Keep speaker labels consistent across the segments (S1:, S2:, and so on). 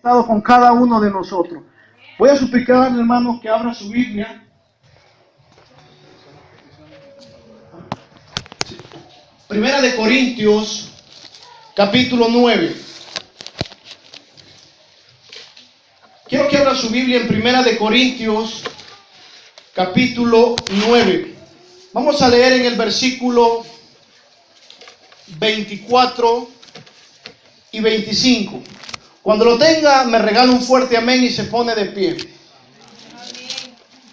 S1: estado con cada uno de nosotros. Voy a suplicar, hermanos, que abra su Biblia. Primera de Corintios, capítulo 9. Quiero que abra su Biblia en Primera de Corintios, capítulo 9. Vamos a leer en el versículo 24 y 25. Cuando lo tenga, me regala un fuerte amén y se pone de pie.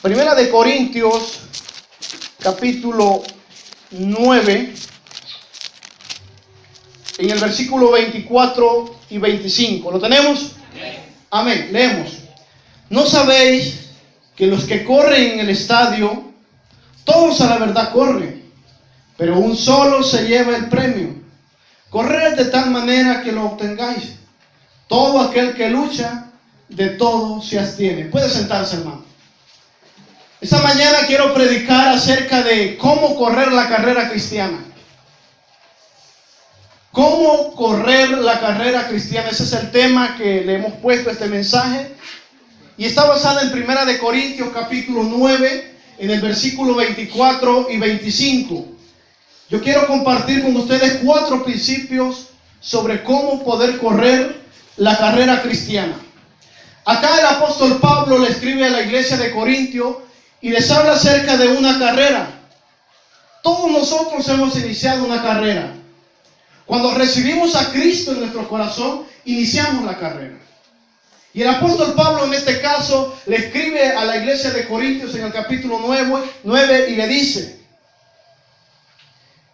S1: Primera de Corintios, capítulo 9, en el versículo 24 y 25. ¿Lo tenemos? Amén. Leemos. ¿No sabéis que los que corren en el estadio, todos a la verdad corren, pero un solo se lleva el premio? Corred de tal manera que lo obtengáis. Todo aquel que lucha, de todo se abstiene. Puede sentarse, hermano. Esta mañana quiero predicar acerca de cómo correr la carrera cristiana. ¿Cómo correr la carrera cristiana? Ese es el tema que le hemos puesto a este mensaje. Y está basada en Primera de Corintios, capítulo 9, en el versículo 24 y 25. Yo quiero compartir con ustedes 4 principios sobre cómo poder correr la carrera cristiana. Acá el apóstol Pablo le escribe a la iglesia de Corintio y les habla acerca de una carrera. Todos nosotros hemos iniciado una carrera. Cuando recibimos a Cristo en nuestro corazón, iniciamos la carrera. Y el apóstol Pablo en este caso le escribe a la iglesia de Corintios en el capítulo 9 y le dice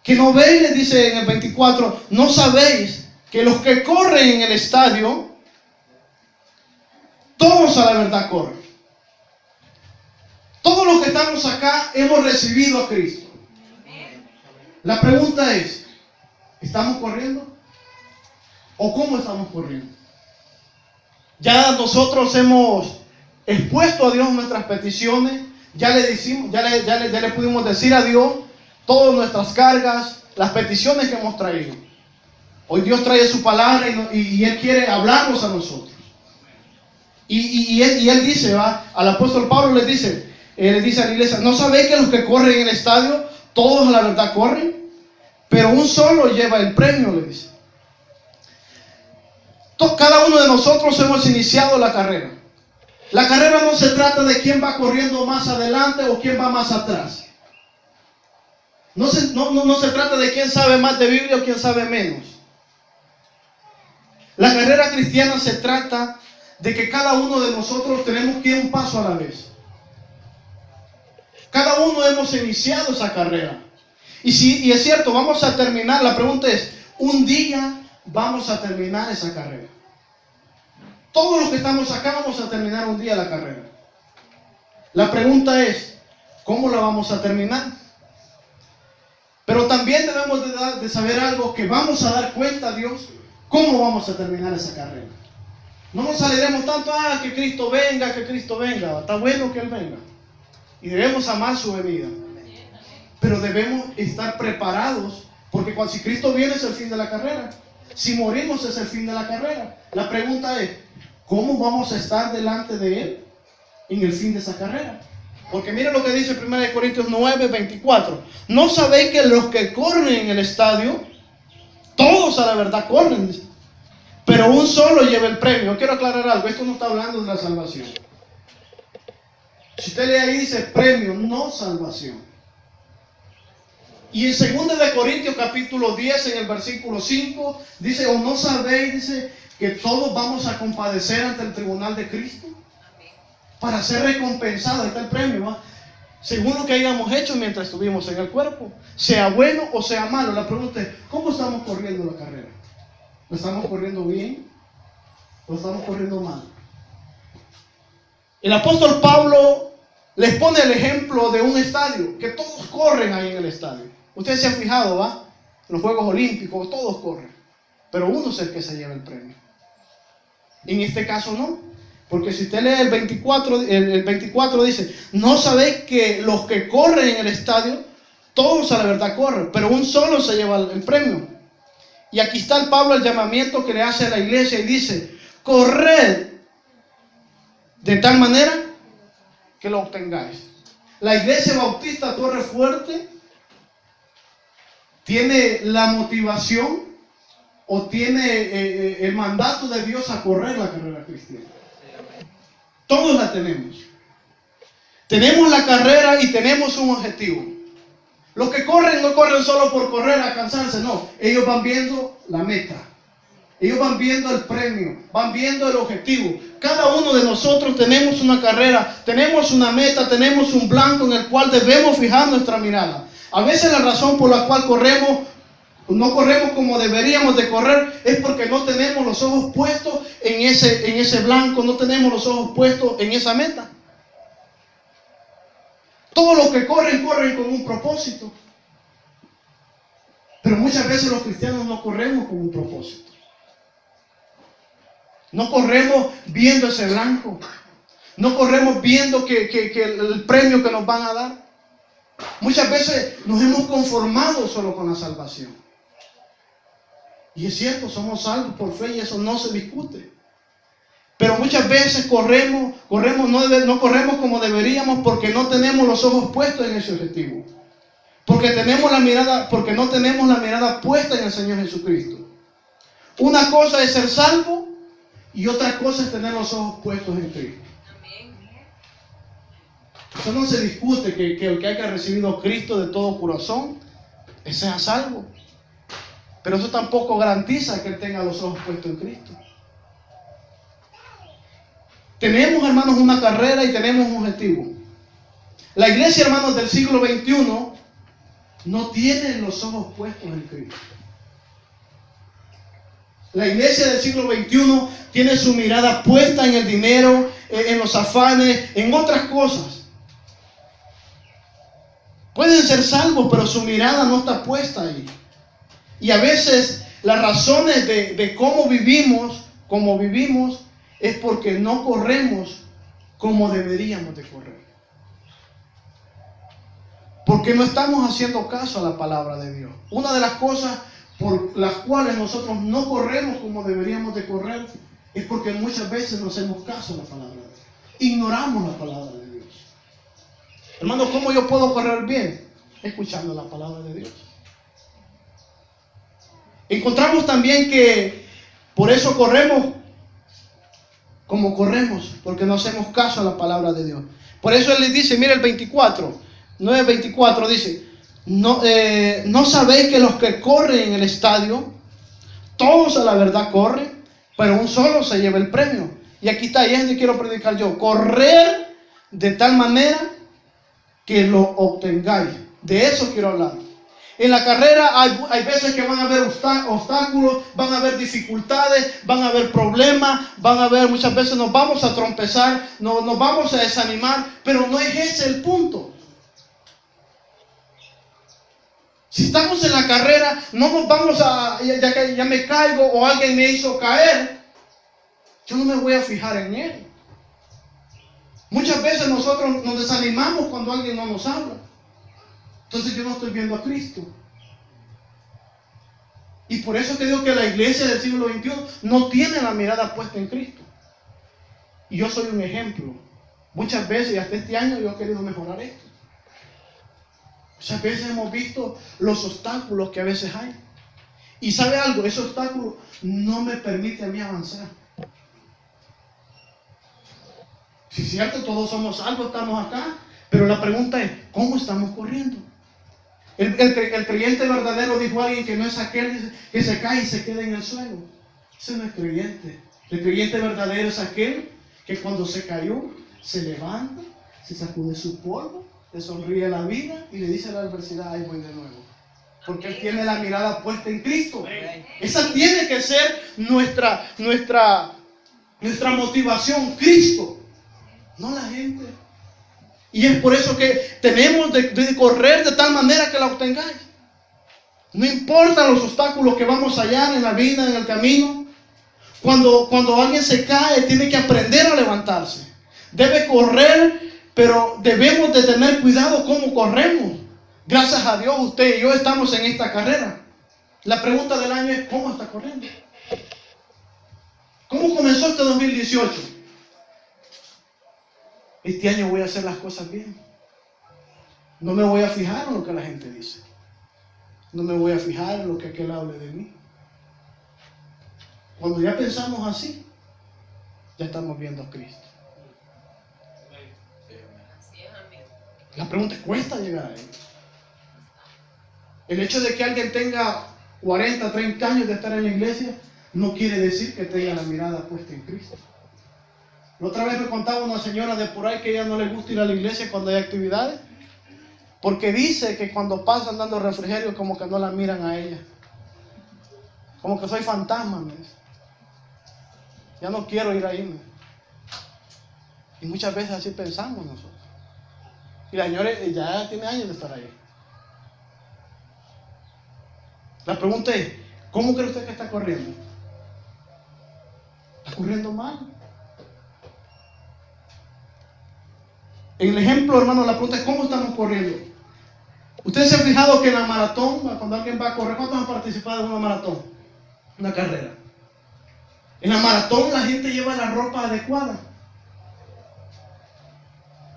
S1: que no veis, le dice en el 24, no sabéis que los que corren en el estadio, todos a la verdad corren. Todos los que estamos acá hemos recibido a Cristo. La pregunta es, ¿estamos corriendo? ¿O cómo estamos corriendo? Ya nosotros hemos expuesto a Dios nuestras peticiones, ya le pudimos decir a Dios todas nuestras cargas, las peticiones que hemos traído. Hoy Dios trae su palabra y Él quiere hablarnos a nosotros. Y él dice, al apóstol Pablo le dice a la iglesia, ¿no sabéis que los que corren en el estadio, todos a la verdad corren? Pero un solo lleva el premio, le dice. Cada uno de nosotros hemos iniciado la carrera. La carrera no se trata de quién va corriendo más adelante o quién va más atrás. No se trata de quién sabe más de Biblia o quién sabe menos. La carrera cristiana se trata de que cada uno de nosotros tenemos que ir un paso a la vez. Cada uno hemos iniciado esa carrera. Y es cierto, vamos a terminar. La pregunta es, un día vamos a terminar esa carrera. Todos los que estamos acá vamos a terminar un día la carrera. La pregunta es, ¿cómo la vamos a terminar? Pero también debemos de saber algo, que vamos a dar cuenta a Dios cómo vamos a terminar esa carrera. No nos alegremos tanto, que Cristo venga, que Cristo venga. Está bueno que Él venga. Y debemos amar su venida. Pero debemos estar preparados, porque si Cristo viene es el fin de la carrera. Si morimos es el fin de la carrera. La pregunta es, ¿cómo vamos a estar delante de Él en el fin de esa carrera? Porque miren lo que dice 1 Corintios 9, 24. ¿No sabéis que los que corren en el estadio, todos a la verdad corren, pero un solo lleva el premio? Yo quiero aclarar algo, esto no está hablando de la salvación. Si usted lee ahí dice premio, no salvación. Y en 2 de Corintios capítulo 10 en el versículo 5 dice, ¿o no sabéis, dice, que todos vamos a compadecer ante el tribunal de Cristo? Para ser recompensados, ahí está el premio, ¿va? Según lo que hayamos hecho mientras estuvimos en el cuerpo, sea bueno o sea malo. La pregunta es, ¿cómo estamos corriendo la carrera? ¿Lo estamos corriendo bien o estamos corriendo mal? El apóstol Pablo les pone el ejemplo de un estadio, que todos corren ahí en el estadio. Ustedes se han fijado, ¿va? En los Juegos Olímpicos todos corren, pero uno es el que se lleva el premio. En este caso no, porque si usted lee el 24 dice, ¿no sabéis que los que corren en el estadio, todos a la verdad corren, pero un solo se lleva el premio? Y aquí está el Pablo el llamamiento que le hace a la iglesia y dice, corred de tal manera que lo obtengáis. La Iglesia Bautista Torre Fuerte tiene la motivación o tiene el mandato de Dios a correr la carrera cristiana. Todos la tenemos. Tenemos la carrera y tenemos un objetivo. Los que corren no corren solo por correr a cansarse, no. Ellos van viendo la meta. Ellos van viendo el premio, van viendo el objetivo. Cada uno de nosotros tenemos una carrera, tenemos una meta, tenemos un blanco en el cual debemos fijar nuestra mirada. A veces la razón por la cual no corremos como deberíamos de correr es porque no tenemos los ojos puestos en ese blanco, no tenemos los ojos puestos en esa meta. Todos los que corren con un propósito. Pero muchas veces los cristianos no corremos con un propósito. No corremos viendo ese blanco. No corremos viendo que el premio que nos van a dar. Muchas veces nos hemos conformado solo con la salvación. Y es cierto, somos salvos por fe y eso no se discute. Pero muchas veces no corremos como deberíamos porque no tenemos los ojos puestos en ese objetivo. Porque no tenemos la mirada puesta en el Señor Jesucristo. Una cosa es ser salvo y otra cosa es tener los ojos puestos en Cristo. Eso no se discute que el que haya recibido a Cristo de todo corazón sea salvo. Pero eso tampoco garantiza que él tenga los ojos puestos en Cristo. Tenemos, hermanos, una carrera y tenemos un objetivo. La iglesia, hermanos, del siglo XXI no tiene los ojos puestos en Cristo. La iglesia del siglo XXI tiene su mirada puesta en el dinero, en los afanes, en otras cosas. Pueden ser salvos, pero su mirada no está puesta ahí. Y a veces las razones de cómo vivimos, es porque no corremos como deberíamos de correr. Porque no estamos haciendo caso a la palabra de Dios. Una de las cosas por las cuales nosotros no corremos como deberíamos de correr es porque muchas veces no hacemos caso a la palabra de Dios. Ignoramos la palabra de Dios. Hermano, ¿cómo yo puedo correr bien? Escuchando la palabra de Dios. Encontramos también que por eso corremos como corremos, porque no hacemos caso a la palabra de Dios. Por eso él les dice, mira el 9:24 dice, no sabéis que los que corren en el estadio, todos a la verdad corren, pero un solo se lleva el premio. Y aquí está, y es donde quiero predicar yo, correr de tal manera que lo obtengáis. De eso quiero hablar. En la carrera hay veces que van a haber obstáculos, van a haber dificultades, van a haber problemas, muchas veces nos vamos a trompezar, nos vamos a desanimar, pero no es ese el punto. Si estamos en la carrera, no nos vamos ya me caigo o alguien me hizo caer, yo no me voy a fijar en él. Muchas veces nosotros nos desanimamos cuando alguien no nos habla. Entonces yo no estoy viendo a Cristo. Y por eso te digo que la iglesia del siglo XXI no tiene la mirada puesta en Cristo. Y yo soy un ejemplo. Muchas veces, y hasta este año, yo he querido mejorar esto. Muchas veces hemos visto los obstáculos que a veces hay. Y ¿sabe algo? Ese obstáculo no me permite a mí avanzar. Si es cierto, todos somos salvos, estamos acá. Pero la pregunta es, ¿cómo estamos corriendo? El creyente verdadero, dijo alguien, que no es aquel que se cae y se queda en el suelo. Ese no es creyente. El creyente verdadero es aquel que cuando se cayó, se levanta, se sacude su polvo, le sonríe a la vida y le dice a la adversidad, ahí voy de nuevo. Porque él tiene la mirada puesta en Cristo. Esa tiene que ser nuestra motivación, Cristo, no la gente. Y es por eso que tenemos de correr de tal manera que la obtengáis. No importan los obstáculos que vamos a hallar en la vida, en el camino. Cuando alguien se cae, tiene que aprender a levantarse. Debe correr, pero debemos de tener cuidado cómo corremos. Gracias a Dios, usted y yo estamos en esta carrera. La pregunta del año es, ¿cómo está corriendo? ¿Cómo comenzó este 2018? Este año voy a hacer las cosas bien. No me voy a fijar en lo que la gente dice. No me voy a fijar en lo que aquel hable de mí. Cuando ya pensamos así, ya estamos viendo a Cristo. La pregunta es, ¿cuesta llegar a Él? El hecho de que alguien tenga 40, 30 años de estar en la iglesia no quiere decir que tenga la mirada puesta en Cristo. La otra vez me contaba una señora de por ahí que a ella no le gusta ir a la iglesia cuando hay actividades, porque dice que cuando pasan dando refrigerio como que no la miran a ella. Como que soy fantasma, me dice. Ya no quiero ir ahí, me dice. Y muchas veces así pensamos nosotros. Y la señora ya tiene años de estar ahí. La pregunta es, ¿cómo cree usted que está corriendo? ¿Está corriendo mal? En el ejemplo, hermano, la pregunta es, ¿cómo estamos corriendo? Ustedes se han fijado que en la maratón, cuando alguien va a correr, ¿cuántos han participado en una maratón? Una carrera. En la maratón la gente lleva la ropa adecuada.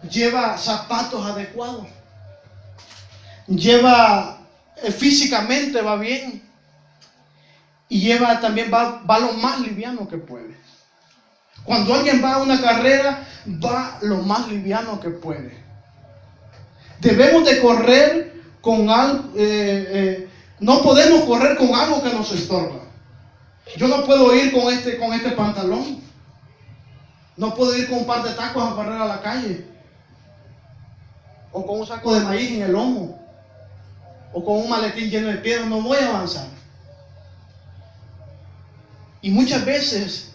S1: Lleva zapatos adecuados. Lleva físicamente va bien. Y lleva también va lo más liviano que puede. Cuando alguien va a una carrera, va lo más liviano que puede. Debemos de correr con algo, no podemos correr con algo que nos estorba. Yo no puedo ir con este pantalón. No puedo ir con un par de tacos a correr a la calle. O con un saco de maíz en el lomo. O con un maletín lleno de piedras. No voy a avanzar. Y muchas veces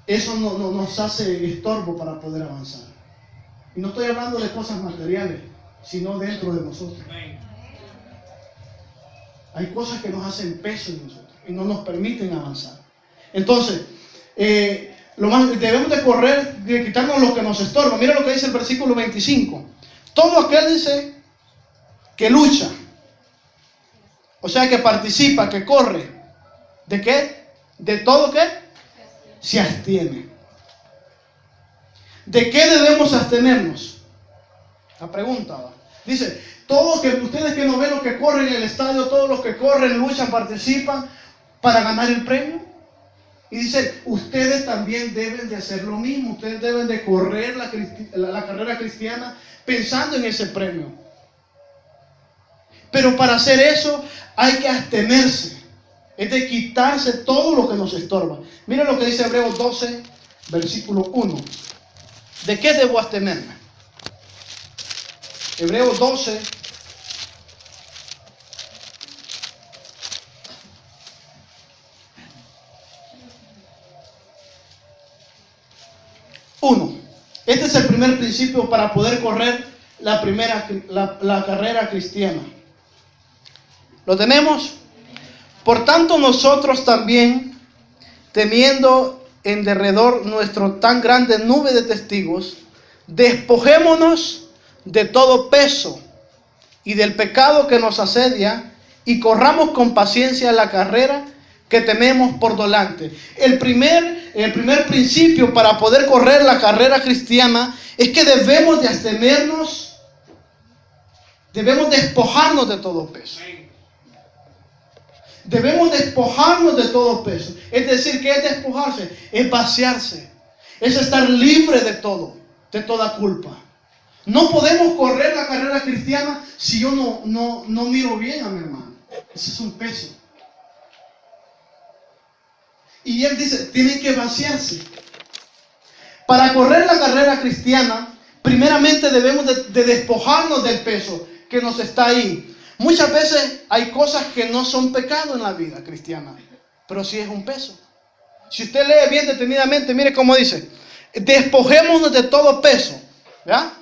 S1: eso nos hace estorbo para poder avanzar. Y no estoy hablando de cosas materiales, sino dentro de nosotros. Hay cosas que nos hacen peso en nosotros y no nos permiten avanzar. Entonces, debemos de correr, de quitarnos lo que nos estorba. Mira lo que dice el versículo 25. Todo aquel dice que lucha, o sea que participa, que corre. ¿De qué? ¿De todo qué? Se abstiene. ¿De qué debemos abstenernos? La pregunta va. Dice, todos ustedes que no ven los que corren en el estadio, todos los que corren, luchan, participan para ganar el premio. Y dice, ustedes también deben de hacer lo mismo. Ustedes deben de correr la carrera cristiana pensando en ese premio. Pero para hacer eso hay que abstenerse. Es de quitarse todo lo que nos estorba. Mira lo que dice Hebreos 12, versículo 1. ¿De qué debo abstenerme? Hebreos 12, uno. Este es el primer principio para poder correr la carrera cristiana. ¿Lo tenemos? Por tanto, nosotros también, temiendo en derredor nuestro tan grande nube de testigos, despojémonos de todo peso y del pecado que nos asedia y corramos con paciencia la carrera que tenemos por delante. El primer principio para poder correr la carrera cristiana es que debemos de abstenernos, debemos despojarnos de todo peso. Debemos despojarnos de todo peso. Es decir, ¿qué es despojarse? Es vaciarse. Es estar libre de todo, de toda culpa. No podemos correr la carrera cristiana si yo no miro bien a mi hermano. Ese es un peso. Y él dice, tienen que vaciarse. Para correr la carrera cristiana, primeramente debemos de despojarnos del peso que nos está ahí. Muchas veces hay cosas que no son pecado en la vida cristiana, pero sí es un peso. Si usted lee bien detenidamente, mire cómo dice, despojémonos de todo peso, ¿ya?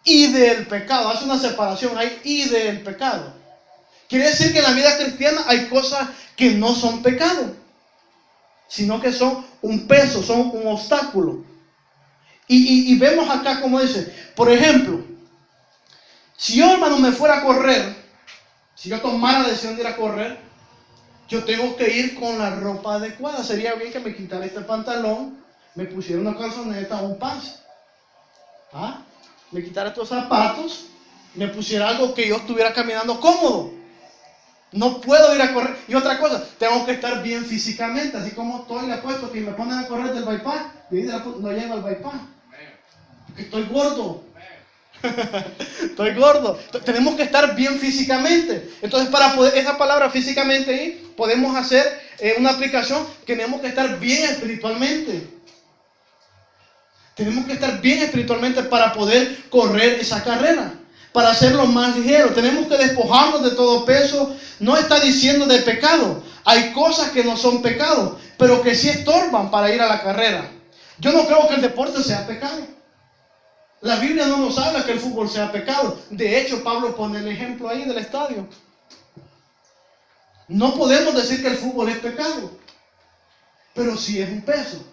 S1: Y del pecado. Hace una separación ahí, y del pecado. Quiere decir que en la vida cristiana hay cosas que no son pecado, sino que son un peso, son un obstáculo. Y vemos acá como dice, por ejemplo, si yo, hermano, me fuera a correr, si yo tomara la decisión de ir a correr, yo tengo que ir con la ropa adecuada. Sería bien que me quitara este pantalón, me pusiera una calzoneta o un pants. ¿Ah? Me quitara estos zapatos, me pusiera algo que yo estuviera caminando cómodo. No puedo ir a correr. Y otra cosa, tengo que estar bien físicamente, así como estoy, le apuesto que me ponen a correr del bypass, no llego al bypass, porque estoy gordo. Estoy gordo. Tenemos que estar bien físicamente. Entonces, para poder, esa palabra físicamente ahí, podemos hacer una aplicación que tenemos que estar bien espiritualmente. Tenemos que estar bien espiritualmente para poder correr esa carrera, para hacerlo más ligero. Tenemos que despojarnos de todo peso. No está diciendo de pecado. Hay cosas que no son pecado, pero que sí estorban para ir a la carrera. Yo no creo que el deporte sea pecado. La Biblia no nos habla que el fútbol sea pecado. De hecho, Pablo pone el ejemplo ahí del estadio. No podemos decir que el fútbol es pecado, pero sí es un peso.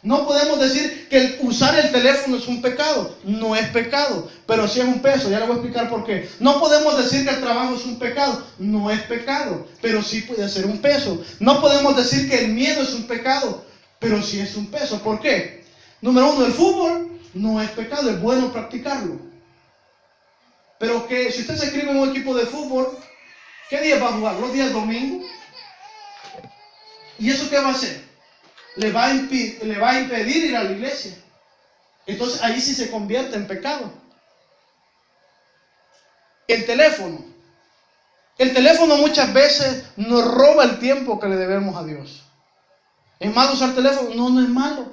S1: No podemos decir que usar el teléfono es un pecado. No es pecado, pero sí es un peso. Ya le voy a explicar por qué. No podemos decir que el trabajo es un pecado. No es pecado, pero sí puede ser un peso. No podemos decir que el miedo es un pecado, pero sí es un peso. ¿Por qué? Número uno, el fútbol no es pecado, es bueno practicarlo. Pero que si usted se inscribe en un equipo de fútbol, ¿qué día va a jugar? ¿Los días domingos? ¿Y eso qué va a hacer? Le va a impedir ir a la iglesia. Entonces ahí sí se convierte en pecado. El teléfono muchas veces nos roba el tiempo que le debemos a Dios. ¿Es malo usar teléfono? No, no es malo.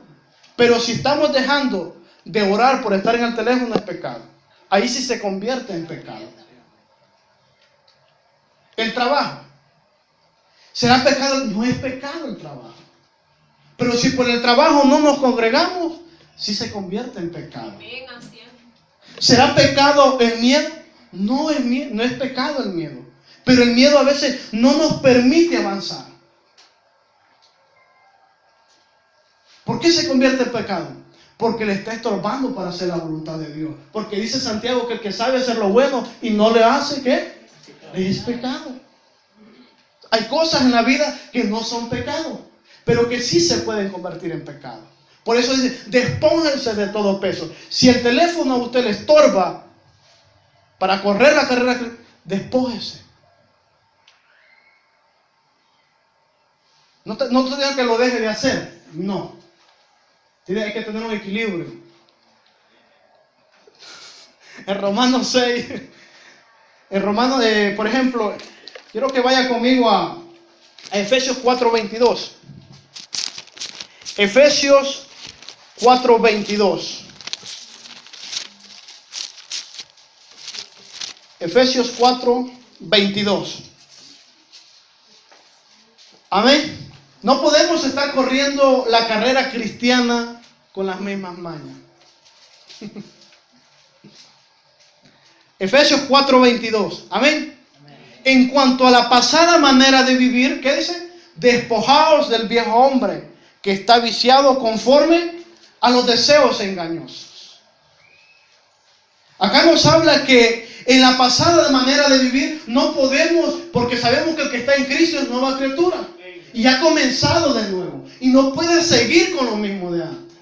S1: Pero si estamos dejando de orar por estar en el teléfono, es pecado. Ahí sí se convierte en pecado. El trabajo. ¿Será pecado? No es pecado el trabajo. Pero si por el trabajo no nos congregamos, sí se convierte en pecado. ¿Será pecado el miedo? No es pecado el miedo. Pero el miedo a veces no nos permite avanzar. ¿Por qué se convierte en pecado? Porque le está estorbando para hacer la voluntad de Dios. Porque dice Santiago que el que sabe hacer lo bueno y no le hace, ¿qué? Es pecado. Hay cosas en la vida que no son pecado, pero que sí se pueden convertir en pecado. Por eso dice, despónganse de todo peso. Si el teléfono a usted le estorba para correr la carrera, despójese. No te digo que lo deje de hacer, no. Hay que tener un equilibrio. En Romanos 6, por ejemplo, quiero que vaya conmigo a Efesios 4:22. Efesios 4:22. Efesios 4:22. Amén. No podemos estar corriendo la carrera cristiana con las mismas mañas. Efesios 4:22. Amén. En cuanto a la pasada manera de vivir, ¿qué dice? Despojaos del viejo hombre que está viciado conforme a los deseos engañosos. Acá nos habla que en la pasada manera de vivir no podemos, porque sabemos que el que está en Cristo es nueva criatura y ha comenzado de nuevo y no puede seguir con lo mismo de antes.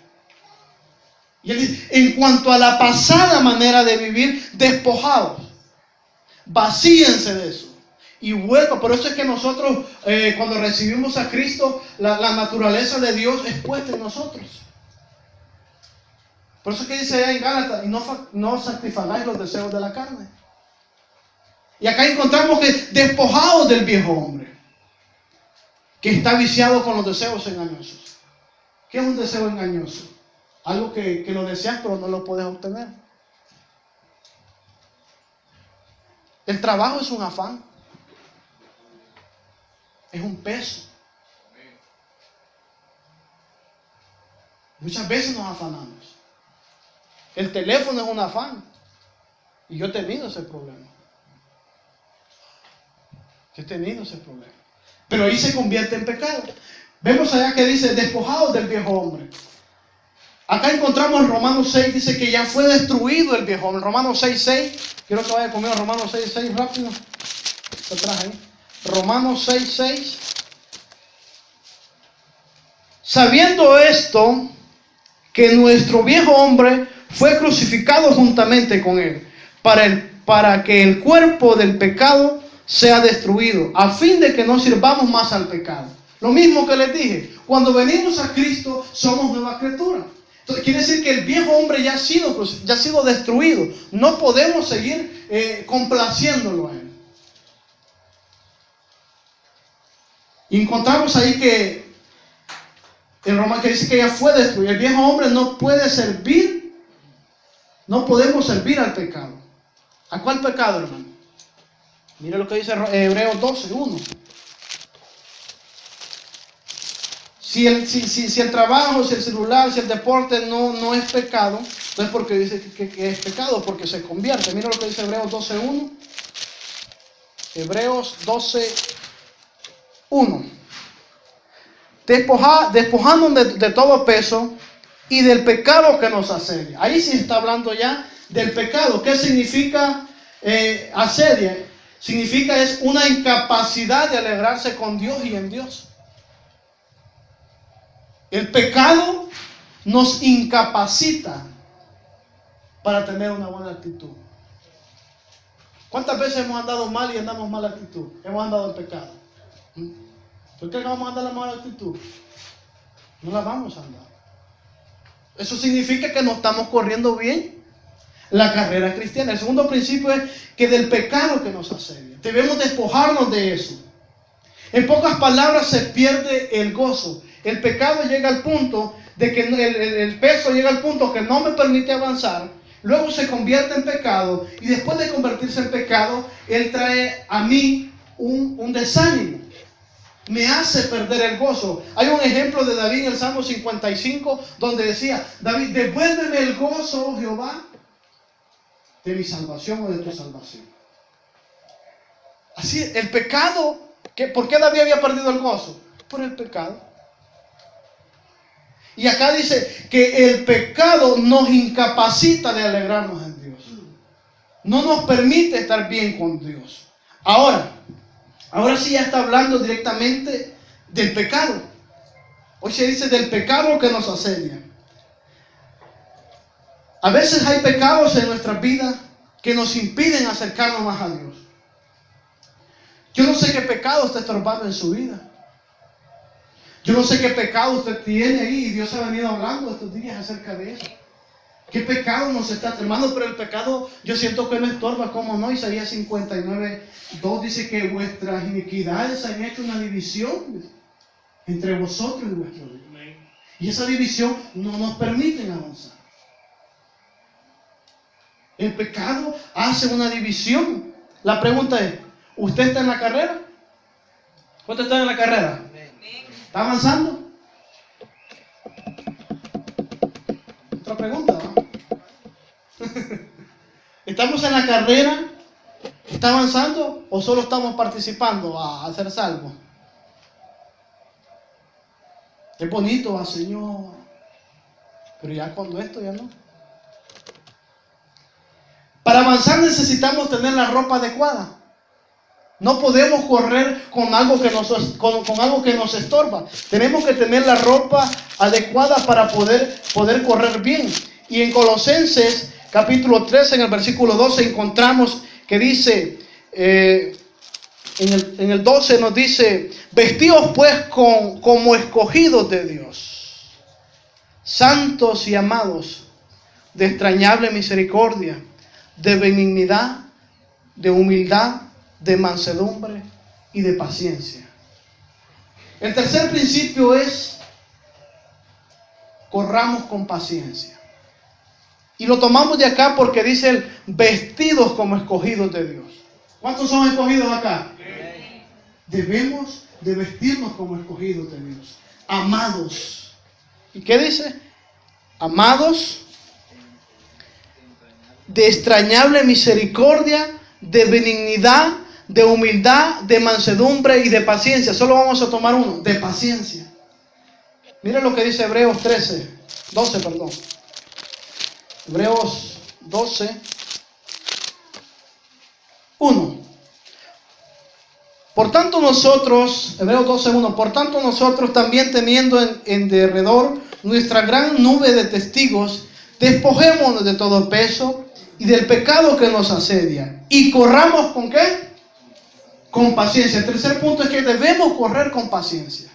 S1: Y él dice, en cuanto a la pasada manera de vivir, despojaos, vacíense de eso y vuelva. Por eso es que nosotros cuando recibimos a Cristo, la naturaleza de Dios es puesta en nosotros. Por eso es que dice allá en Gálatas, y no satisfagáis los deseos de la carne. Y acá encontramos que despojados del viejo hombre, que está viciado con los deseos engañosos. ¿Qué es un deseo engañoso? Algo que lo deseas pero no lo puedes obtener. El trabajo es un afán. Es un peso. Muchas veces nos afanamos. El teléfono es un afán. Y yo he tenido ese problema. Pero ahí se convierte en pecado. Vemos allá que dice, despojados del viejo hombre. Acá encontramos en Romanos 6, dice que ya fue destruido el viejo hombre. Romanos 6:6. Quiero que vaya conmigo a Romanos 6:6 rápido. Atrás ahí. Romanos 6:6. Sabiendo esto, que nuestro viejo hombre fue crucificado juntamente con Él, para que el cuerpo del pecado sea destruido, a fin de que no sirvamos más al pecado. Lo mismo que les dije, cuando venimos a Cristo somos nueva criatura. Entonces quiere decir que el viejo hombre ya ha sido destruido. No podemos seguir complaciéndolo a Él. Y encontramos ahí que en Roma que dice que ya fue destruido. El viejo hombre no puede servir, no podemos servir al pecado. ¿A cuál pecado, hermano? Mire lo que dice Hebreos 12:1. Si el trabajo, si el celular, si el deporte no es pecado, no es porque dice que es pecado, porque se convierte. Mira lo que dice Hebreos 12:1. Hebreos 12:1. Despojándonos de todo peso y del pecado que nos asedia. Ahí sí está hablando ya del pecado. ¿Qué significa asedia? Significa es una incapacidad de alegrarse con Dios y en Dios. El pecado nos incapacita para tener una buena actitud. ¿Cuántas veces hemos andado mal y andamos mala actitud? Hemos andado en pecado. ¿Por qué no vamos a andar la mala actitud? No la vamos a andar. Eso significa que no estamos corriendo bien la carrera cristiana. El segundo principio es que del pecado que nos asedia, debemos despojarnos de eso. En pocas palabras, se pierde el gozo. El pecado llega al punto de que el peso llega al punto que no me permite avanzar. Luego se convierte en pecado, y después de convertirse en pecado, él trae a mí un desánimo. Me hace perder el gozo. Hay un ejemplo de David en el Salmo 55 donde decía: David, devuélveme el gozo, oh Jehová, de mi salvación o de tu salvación. Así, el pecado, ¿por qué David había perdido el gozo? Por el pecado. Y acá dice que el pecado nos incapacita de alegrarnos en Dios. No nos permite estar bien con Dios. Ahora sí ya está hablando directamente del pecado. Hoy se dice del pecado que nos asedia. A veces hay pecados en nuestras vidas que nos impiden acercarnos más a Dios. Yo no sé qué pecado está estorbando en su vida. Yo no sé qué pecado usted tiene ahí, y Dios ha venido hablando estos días acerca de eso. ¿Qué pecado nos está hermano? Pero el pecado yo siento que no estorba, ¿cómo no? Isaías 59:2 dice que vuestras iniquidades han hecho una división entre vosotros y vuestro Dios. Y esa división no nos permite avanzar. El pecado hace una división. La pregunta es, ¿usted está en la carrera? ¿Cuántos están en la carrera? ¿Está avanzando? Otra pregunta, ¿no? ¿Estamos en la carrera? ¿Está avanzando? ¿O solo estamos participando a ser salvos? Es bonito, Señor, pero ya cuando esto ya no. Para avanzar necesitamos tener la ropa adecuada. No podemos correr con algo que nos estorba. Tenemos que tener la ropa adecuada para poder correr bien. Y en Colosenses capítulo 13, en el versículo 12, encontramos que dice, en el 12 nos dice: vestíos pues como escogidos de Dios, santos y amados, de entrañable misericordia, de benignidad, de humildad, de mansedumbre y de paciencia. El tercer principio es: corramos con paciencia. Y lo tomamos de acá porque dice vestidos como escogidos de Dios. ¿Cuántos son escogidos acá? Debemos de vestirnos como escogidos de Dios. Amados. ¿Y qué dice? Amados, de entrañable misericordia, de benignidad, de humildad, de mansedumbre y de paciencia. Solo vamos a tomar uno, de paciencia. Mira lo que dice Hebreos 12. Hebreos 12:1. Por tanto nosotros, Hebreos 12:1, por tanto nosotros también, teniendo en derredor nuestra gran nube de testigos, Despojémonos de todo peso y del pecado que nos asedia. Y corramos ¿con qué? Con paciencia. El tercer punto es que debemos correr con paciencia.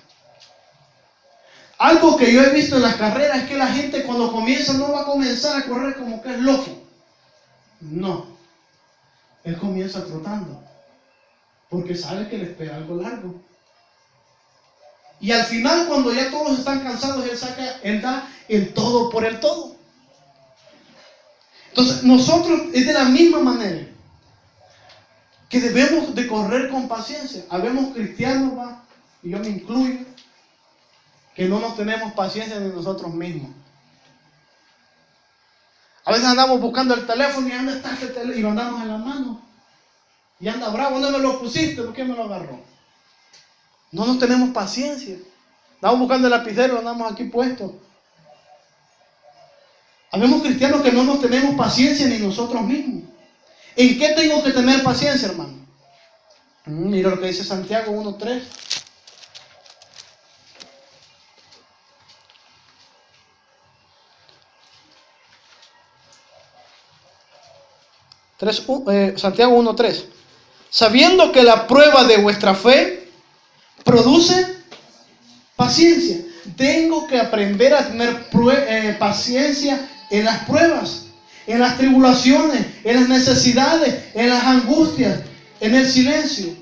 S1: Algo que yo he visto en las carreras es que la gente cuando comienza no va a comenzar a correr como que es loco. No. Él comienza trotando. Porque sabe que le espera algo largo. Y al final, cuando ya todos están cansados, él da el todo por el todo. Entonces, nosotros es de la misma manera que debemos de correr con paciencia. Habemos cristianos, y yo me incluyo, que no nos tenemos paciencia de nosotros mismos. A veces andamos buscando el teléfono y anda está ese teléfono y lo andamos en la mano. Y anda bravo, ¿dónde me lo pusiste? ¿Por qué me lo agarró? No nos tenemos paciencia. Andamos buscando el lapicero, lo andamos aquí puesto. Habemos cristianos que no nos tenemos paciencia ni nosotros mismos. ¿En qué tengo que tener paciencia, hermano? Mira lo que dice Santiago 1:3. Santiago 1:3. Sabiendo que la prueba de vuestra fe produce paciencia. Tengo que aprender a tener paciencia en las pruebas, en las tribulaciones, en las necesidades, en las angustias, en el silencio.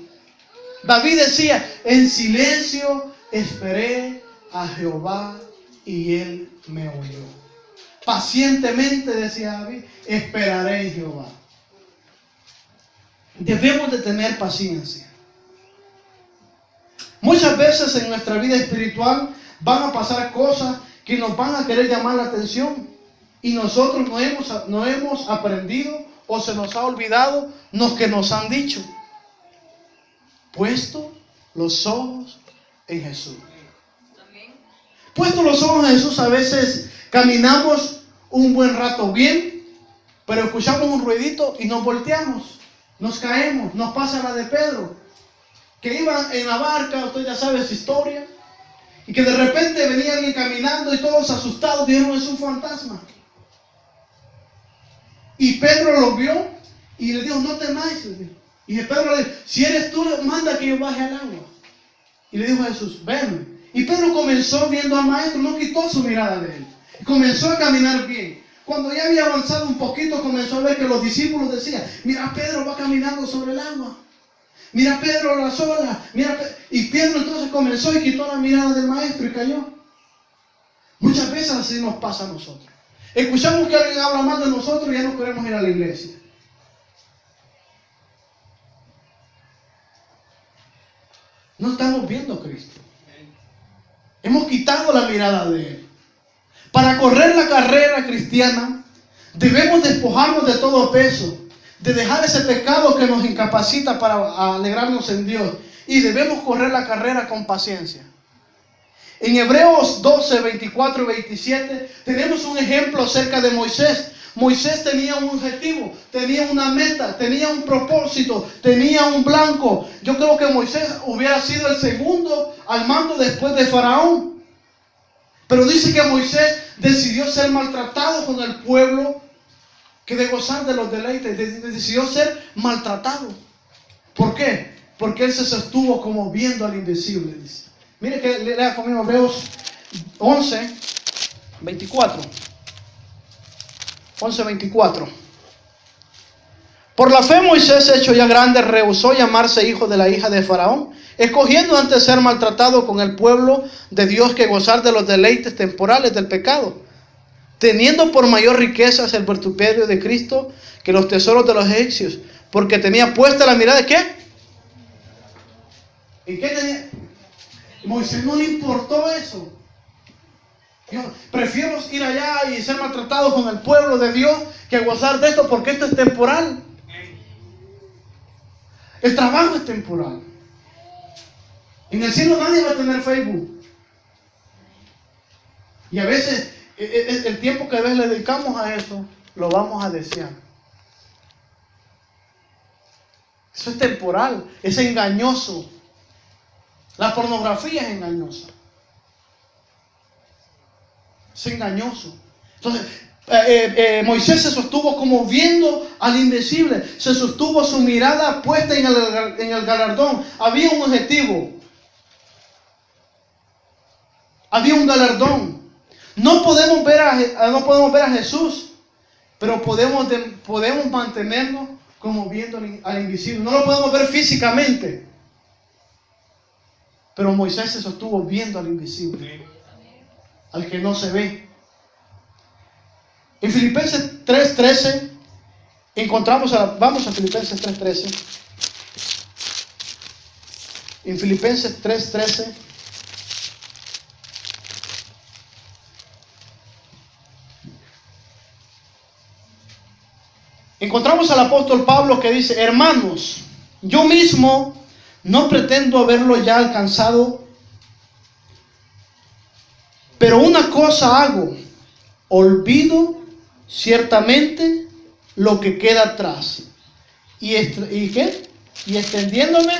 S1: David decía, en silencio esperé a Jehová y él me oyó. Pacientemente, decía David, esperaré en Jehová. Debemos de tener paciencia. Muchas veces en nuestra vida espiritual van a pasar cosas que nos van a querer llamar la atención y nosotros no hemos aprendido o se nos ha olvidado lo que nos han dicho. Puesto los ojos en Jesús. Puesto los ojos en Jesús, a veces caminamos un buen rato bien, pero escuchamos un ruidito y nos volteamos. Nos caemos, nos pasa la de Pedro, que iba en la barca, usted ya sabe su historia, y que de repente venía alguien caminando y todos asustados dijeron, es un fantasma. Y Pedro lo vio y le dijo, no temáis. Y Pedro le dijo, si eres tú, manda que yo baje al agua. Y le dijo a Jesús, ven. Y Pedro comenzó viendo al maestro, no quitó su mirada de él. Comenzó a caminar bien. Cuando ya había avanzado un poquito, comenzó a ver que los discípulos decían, mira, Pedro va caminando sobre el agua. Mira, Pedro las olas. Y Pedro entonces comenzó y quitó la mirada del maestro y cayó. Muchas veces así nos pasa a nosotros. Escuchamos que alguien habla mal de nosotros y ya no queremos ir a la iglesia. No estamos viendo a Cristo. Hemos quitado la mirada de Él. Para correr la carrera cristiana, debemos despojarnos de todo peso, de dejar ese pecado que nos incapacita para alegrarnos en Dios. Y debemos correr la carrera con paciencia. En Hebreos 12, 24 y 27 tenemos un ejemplo acerca de Moisés. Moisés tenía un objetivo, tenía una meta, tenía un propósito, tenía un blanco. Yo creo que Moisés hubiera sido el segundo al mando después de Faraón. Pero dice que Moisés decidió ser maltratado con el pueblo que de gozar de los deleites, decidió ser maltratado. ¿Por qué? Porque él se sostuvo como viendo al invisible, dice. Mire que lea conmigo Hebreos 11, 24. 11:24. Por la fe Moisés, hecho ya grande, rehusó llamarse hijo de la hija de Faraón, escogiendo antes ser maltratado con el pueblo de Dios que gozar de los deleites temporales del pecado, teniendo por mayor riquezas el vituperio de Cristo que los tesoros de los egipcios, porque tenía puesta la mirada ¿de qué? ¿Y qué tenía? Moisés no le importó eso. Prefiero ir allá y ser maltratado con el pueblo de Dios que gozar de esto, porque esto es temporal. El trabajo es temporal. En el cielo nadie va a tener Facebook. Y a veces el tiempo que a veces le dedicamos a eso lo vamos a desear. Eso es temporal, es engañoso. La pornografía es engañosa. Es engañoso. Entonces, Moisés se sostuvo como viendo al invisible. Se sostuvo su mirada puesta en el galardón. Había un objetivo. Había un galardón. No podemos ver a Jesús, pero podemos mantenernos como viendo al invisible. No lo podemos ver físicamente, pero Moisés se sostuvo viendo al invisible, al que no se ve. En Filipenses 3:13 vamos a Filipenses 3:13. En Filipenses 3:13 encontramos al apóstol Pablo que dice: hermanos, yo mismo no pretendo haberlo ya alcanzado, pero una cosa hago, olvido ciertamente lo que queda atrás y extendiéndome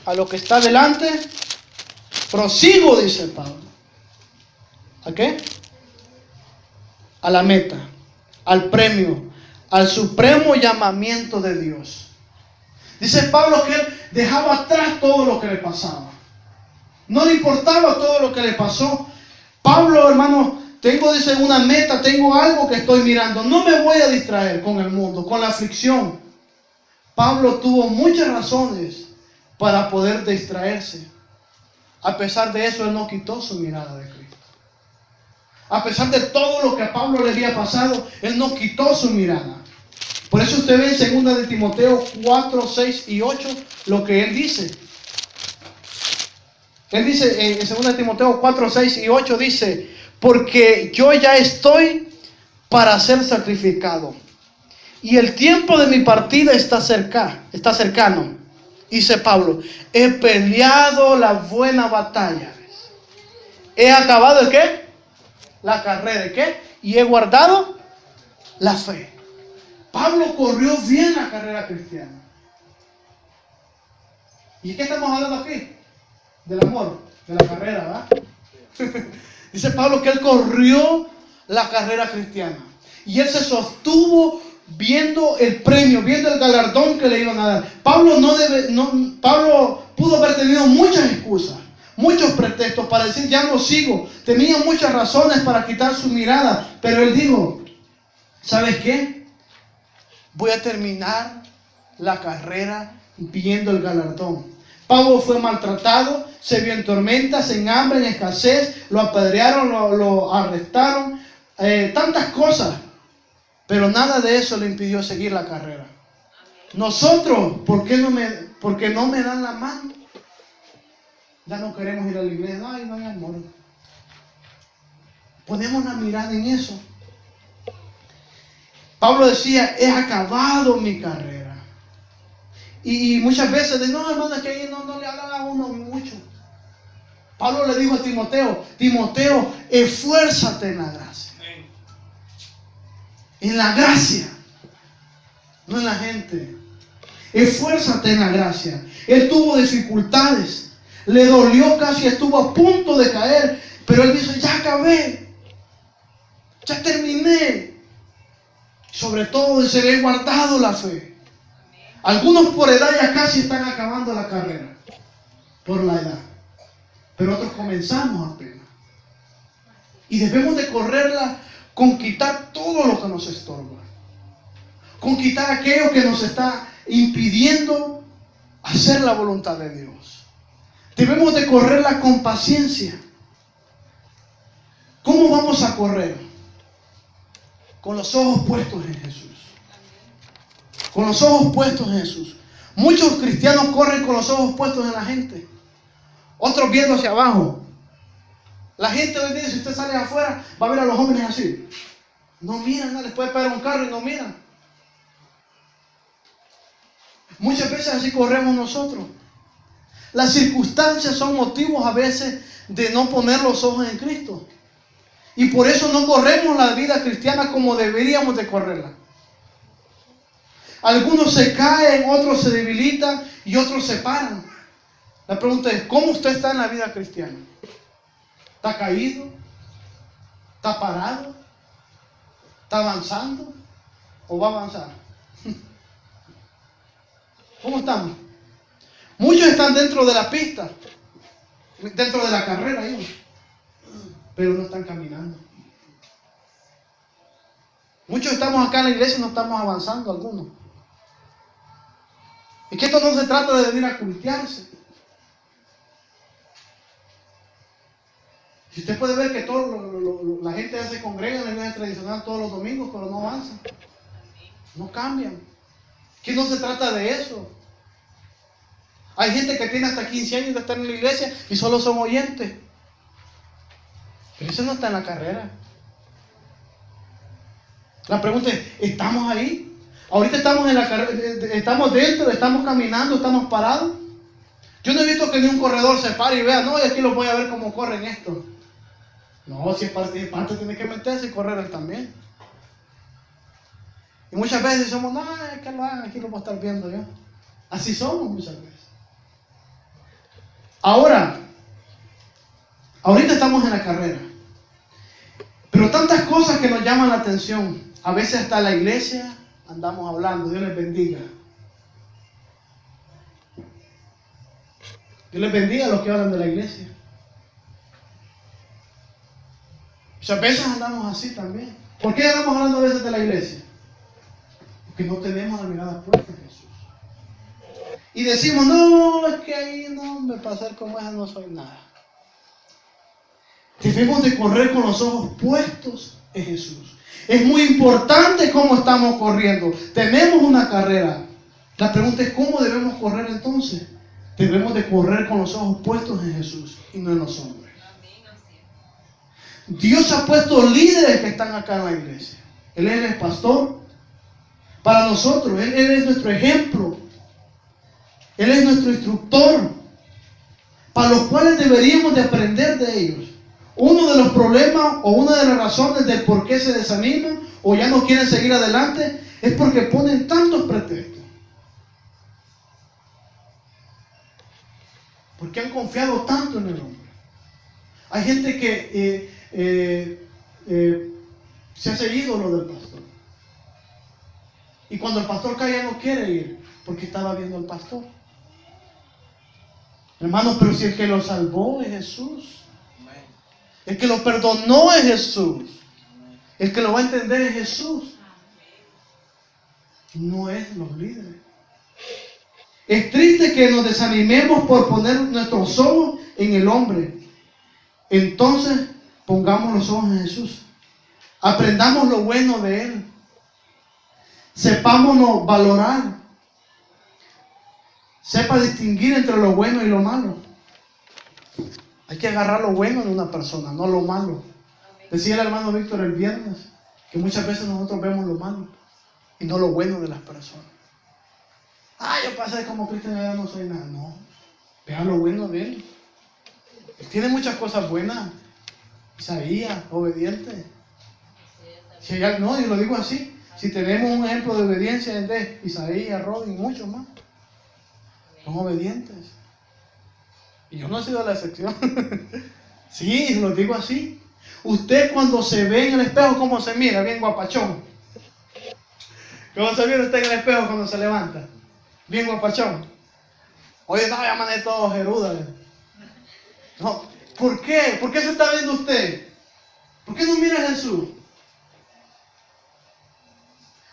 S1: a lo que está delante, prosigo, dice Pablo. ¿A qué? A la meta, al premio, al supremo llamamiento de Dios. Dice Pablo que él dejaba atrás todo lo que le pasaba. No le importaba todo lo que le pasó. Pablo, hermano, dice, una meta, tengo algo que estoy mirando. No me voy a distraer con el mundo, con la aflicción. Pablo tuvo muchas razones para poder distraerse. A pesar de eso, él no quitó su mirada de Cristo. A pesar de todo lo que a Pablo le había pasado, él no quitó su mirada. Por eso usted ve en 2 de Timoteo 4, 6 y 8 lo que él dice. Él dice en 2 de Timoteo 4, 6 y 8 dice: porque yo ya estoy para ser sacrificado, y el tiempo de mi partida está cercano. Dice Pablo: he peleado la buena batalla. He acabado ¿el qué? La carrera. ¿El qué? Y he guardado la fe. Pablo corrió bien la carrera cristiana. ¿Y qué estamos hablando aquí? Del amor, de la carrera, ¿verdad? Dice Pablo que él corrió la carrera cristiana. Y él se sostuvo viendo el premio, viendo el galardón que le iban a dar. Pablo pudo haber tenido muchas excusas, muchos pretextos para decir ya no sigo. Tenía muchas razones para quitar su mirada. Pero él dijo: ¿sabes qué? Voy a terminar la carrera viendo el galardón. Pablo fue maltratado, se vio en tormentas, en hambre, en escasez, lo apedrearon, lo arrestaron, tantas cosas, pero nada de eso le impidió seguir la carrera. Nosotros, porque no me dan la mano, ya no queremos ir a la iglesia. Ay, no hay amor. Ponemos la mirada en eso. Pablo decía: he acabado mi carrera. Y muchas veces no, hermano, es que ahí no le hablan a uno mucho. Pablo le dijo a Timoteo, esfuérzate en la gracia. En la gracia, no en la gente. Esfuérzate en la gracia. Él tuvo dificultades, le dolió, casi estuvo a punto de caer, pero él dice: ya acabé, ya terminé. Sobre todo se le ha guardado la fe. Algunos por edad ya casi están acabando la carrera, por la edad, pero otros comenzamos apenas. Y debemos de correrla con quitar todo lo que nos estorba, con quitar aquello que nos está impidiendo hacer la voluntad de Dios. Debemos de correrla con paciencia. ¿Cómo vamos a correr? Con los ojos puestos en Jesús. Con los ojos puestos en Jesús. Muchos cristianos corren con los ojos puestos en la gente, otros viendo hacia abajo. La gente hoy día, si usted sale afuera, va a ver a los jóvenes así. No miran, no les puede pegar un carro y no miran. Muchas veces así corremos nosotros. Las circunstancias son motivos a veces de no poner los ojos en Cristo. Y por eso no corremos la vida cristiana como deberíamos de correrla. Algunos se caen, otros se debilitan y otros se paran. La pregunta es: ¿cómo usted está en la vida cristiana? ¿Está caído? ¿Está parado? ¿Está avanzando? ¿O va a avanzar? ¿Cómo estamos? Muchos están dentro de la pista, dentro de la carrera, pero no están caminando. Muchos estamos acá en la iglesia y no estamos avanzando algunos. Es que esto no se trata de venir a cultearse. Si usted puede ver que la gente ya se congrega en la iglesia tradicional todos los domingos, pero no avanzan, no cambian. Que no se trata de eso. Hay gente que tiene hasta 15 años de estar en la iglesia y solo son oyentes. Pero eso no está en la carrera. La pregunta es, ¿estamos ahí? Ahorita estamos en la carrera, estamos dentro, estamos caminando, estamos parados. Yo no he visto que ni un corredor se pare y vea, no, y aquí lo voy a ver cómo corren esto. No, si es parte tiene que meterse y correr él también. Y muchas veces somos, no, es que lo hagan, aquí lo voy a estar viendo yo. Así somos muchas veces. Ahorita estamos en la carrera. Pero tantas cosas que nos llaman la atención. A veces hasta la iglesia andamos hablando. Dios les bendiga. Dios les bendiga a los que hablan de la iglesia. Muchas veces andamos así también. ¿Por qué andamos hablando a veces de la iglesia? Porque no tenemos la mirada puesta en Jesús. Y decimos, no, es que ahí no me pasar como esa no soy nada. Debemos de correr con los ojos puestos en Jesús. Es muy importante cómo estamos corriendo. Tenemos una carrera. La pregunta es, ¿cómo debemos correr entonces? Debemos de correr con los ojos puestos en Jesús y no en los hombres. Dios ha puesto líderes que están acá en la iglesia. Él es el pastor. Para nosotros, Él es nuestro ejemplo. Él es nuestro instructor. Para los cuales deberíamos de aprender de ellos. Uno de los problemas o una de las razones del por qué se desaniman o ya no quieren seguir adelante es porque ponen tantos pretextos. Porque han confiado tanto en el hombre. Hay gente que se hace ídolo del pastor. Y cuando el pastor cae ya no quiere ir porque estaba viendo al pastor. Hermanos, pero si el que lo salvó es Jesús. El que lo perdonó es Jesús. El que lo va a entender es Jesús. No es los líderes. Es triste que nos desanimemos por poner nuestros ojos en el hombre. Entonces, pongamos los ojos en Jesús. Aprendamos lo bueno de Él. Sepámonos valorar. Sepa distinguir entre lo bueno y lo malo. Hay que agarrar lo bueno de una persona, no lo malo. Decía el hermano Víctor el viernes que muchas veces nosotros vemos lo malo y no lo bueno de las personas. Yo pasé como cristiano, ya no soy nada. No, vea lo bueno de él. Él tiene muchas cosas buenas. Isaías, obediente. No, yo lo digo así. Si tenemos un ejemplo de obediencia es de Isaías, Rodin y muchos más. Son obedientes. Y yo no he sido la excepción. Sí, lo digo así. Usted cuando se ve en el espejo, ¿cómo se mira? Bien guapachón. ¿Cómo se mira usted en el espejo cuando se levanta? Bien guapachón. Oye, no, ya mané todo jeruda. No. ¿Por qué? ¿Por qué se está viendo usted? ¿Por qué no mira a Jesús?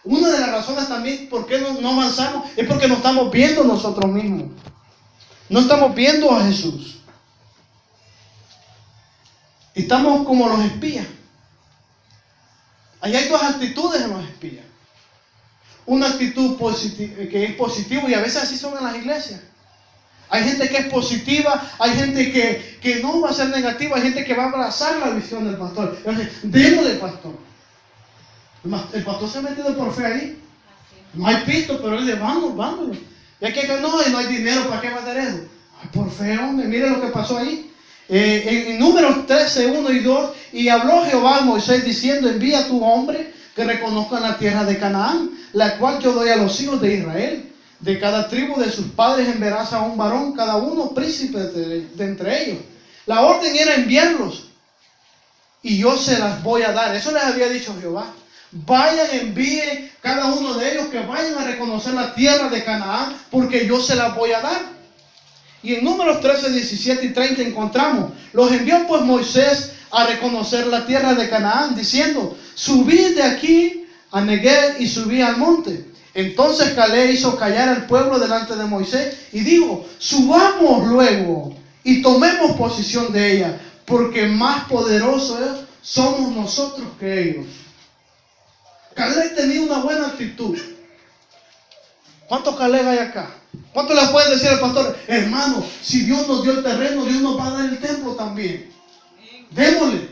S1: Una de las razones también por qué no avanzamos es porque nos estamos viendo nosotros mismos. No estamos viendo a Jesús. Estamos como los espías. Ahí hay dos actitudes en los espías. Una actitud que es positiva y a veces así son en las iglesias. Hay gente que es positiva, hay gente que no va a ser negativa, hay gente que va a abrazar la visión del pastor. Entonces, démosle al pastor. El pastor se ha metido por fe ahí. No hay pisto, pero él dice, vámonos. Y aquí no hay dinero, ¿para qué va a hacer eso? Ay, por fe, hombre, mire lo que pasó ahí. En Números 13, 1 y 2, y habló Jehová a Moisés diciendo, envía a tu hombre que reconozcan la tierra de Canaán, la cual yo doy a los hijos de Israel. De cada tribu de sus padres enviarás a un varón, cada uno príncipe de entre ellos. La orden era enviarlos. y yo se las voy a dar. Eso les había dicho Jehová. Vayan, envíen cada uno de ellos que vayan a reconocer la tierra de Canaán, porque yo se las voy a dar. Y en Números 13, 17 y 30 encontramos: los envió pues Moisés a reconocer la tierra de Canaán, diciendo: subid de aquí a Neguev y subid al monte. Entonces Caleb hizo callar al pueblo delante de Moisés y dijo: subamos luego y tomemos posesión de ella, porque más poderosos somos nosotros que ellos. Caleb tenía una buena actitud. ¿Cuántos Caleb hay acá? ¿Cuánto le puede decir al pastor? Hermano, si Dios nos dio el terreno, Dios nos va a dar el templo también. Démosle.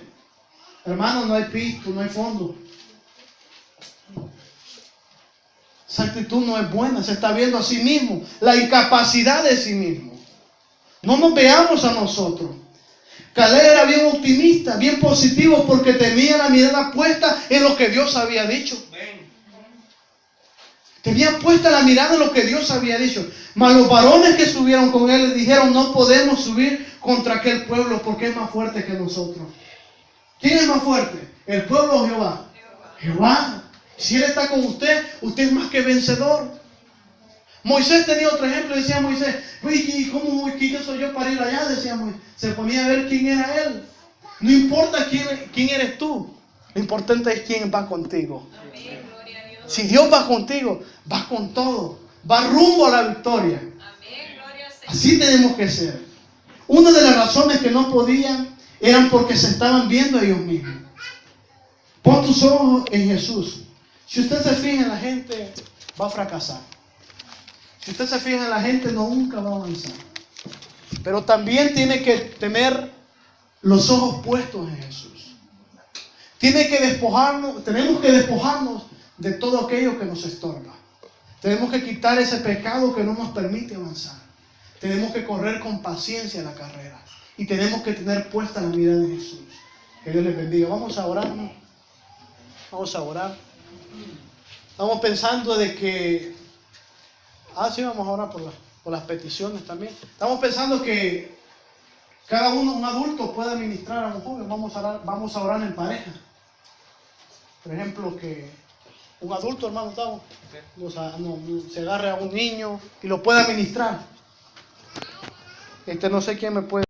S1: Hermano, no hay pisto, no hay fondo. Esa actitud no es buena. Se está viendo a sí mismo, la incapacidad de sí mismo. No nos veamos a nosotros. Caleb era bien optimista, bien positivo, porque tenía la mirada puesta en lo que Dios había dicho. Tenía puesta la mirada en lo que Dios había dicho. Mas los varones que subieron con él le dijeron: no podemos subir contra aquel pueblo porque es más fuerte que nosotros. ¿Quién es más fuerte? ¿El pueblo o Jehová? Jehová. Si Él está con usted, usted es más que vencedor. Moisés tenía otro ejemplo. Decía Moisés: ¿y cómo, quién soy yo para ir allá? Decía Moisés. Se ponía a ver quién era él. No importa quién eres tú. Lo importante es quién va contigo.
S2: Amén, gloria a Dios.
S1: Si Dios va contigo, va con todo. Va rumbo a la victoria.
S2: Amén, gloria al Señor.
S1: Así tenemos que ser. Una de las razones que no podían eran porque se estaban viendo ellos mismos. Pon tus ojos en Jesús. Si usted se fija en la gente, va a fracasar. Si usted se fija en la gente, nunca va a avanzar. Pero también tiene que tener los ojos puestos en Jesús. Tenemos que despojarnos de todo aquello que nos estorba. Tenemos que quitar ese pecado que no nos permite avanzar. Tenemos que correr con paciencia la carrera. Y tenemos que tener puesta la mirada en Jesús. Que Dios les bendiga. Vamos a orar, ¿no? Vamos a orar. Estamos pensando de que... sí, vamos a orar por las peticiones también. Estamos pensando que cada uno, un adulto, puede ministrar a un joven. Vamos a orar en pareja. Por ejemplo, que un adulto, hermano, se agarre a un niño y lo pueda ministrar. No sé quién me puede